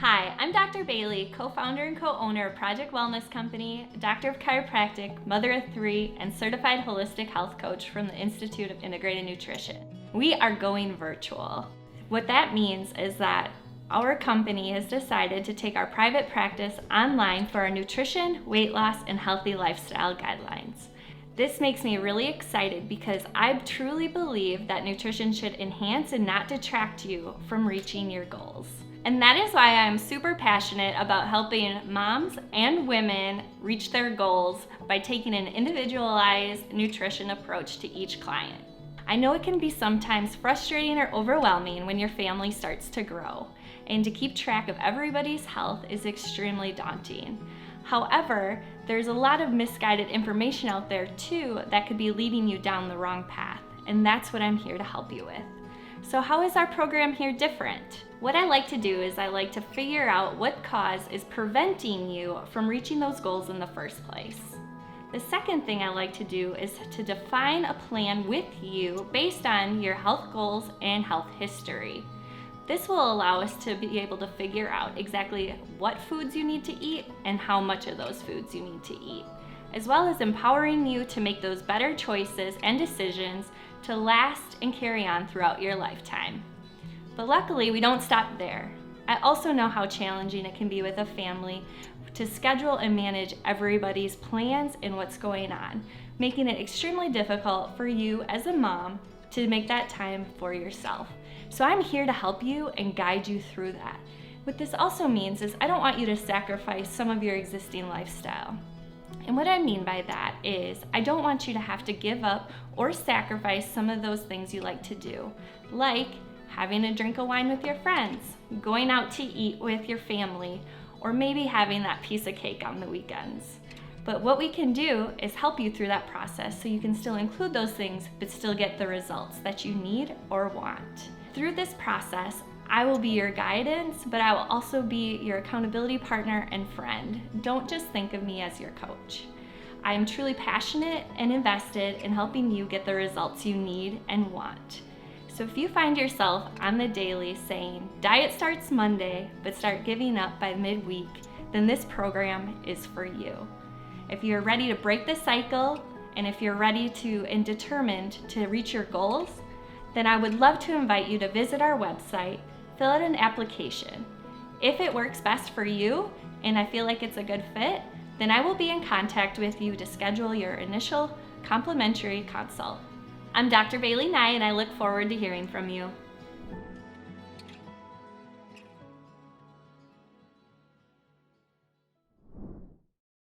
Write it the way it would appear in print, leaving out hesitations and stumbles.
Hi, I'm Dr. Bailey, co-founder and co-owner of Project Wellness Company, doctor of chiropractic, mother of three, and certified holistic health coach from the Institute of Integrated Nutrition. We are going virtual. What that means is that our company has decided to take our private practice online for our nutrition, weight loss, and healthy lifestyle guidelines. This makes me really excited because I truly believe that nutrition should enhance and not detract you from reaching your goals. And that is why I'm super passionate about helping moms and women reach their goals by taking an individualized nutrition approach to each client. I know it can be sometimes frustrating or overwhelming when your family starts to grow, and to keep track of everybody's health is extremely daunting. However, there's a lot of misguided information out there too that could be leading you down the wrong path, and that's what I'm here to help you with. So how is our program here different? What I like to do is I like to figure out what cause is preventing you from reaching those goals in the first place. The second thing I like to do is to define a plan with you based on your health goals and health history. This will allow us to be able to figure out exactly what foods you need to eat and how much of those foods you need to eat, as well as empowering you to make those better choices and decisions to last and carry on throughout your lifetime. But luckily, we don't stop there. I also know how challenging it can be with a family to schedule and manage everybody's plans and what's going on, making it extremely difficult for you as a mom to make that time for yourself. So I'm here to help you and guide you through that. What this also means is I don't want you to sacrifice some of your existing lifestyle. And what I mean by that is I don't want you to have to give up or sacrifice some of those things you like to do, like having a drink of wine with your friends, going out to eat with your family, or maybe having that piece of cake on the weekends. But what we can do is help you through that process so you can still include those things but still get the results that you need or want. Through this process, I will be your guidance, but I will also be your accountability partner and friend. Don't just think of me as your coach. I am truly passionate and invested in helping you get the results you need and want. So if you find yourself on the daily saying, diet starts Monday, but start giving up by midweek, then this program is for you. If you're ready to break the cycle, and if you're ready to and determined to reach your goals, then I would love to invite you to visit our website, fill out an application. If it works best for you and I feel like it's a good fit, then I will be in contact with you to schedule your initial complimentary consult. I'm Dr. Bailey Nye, and I look forward to hearing from you.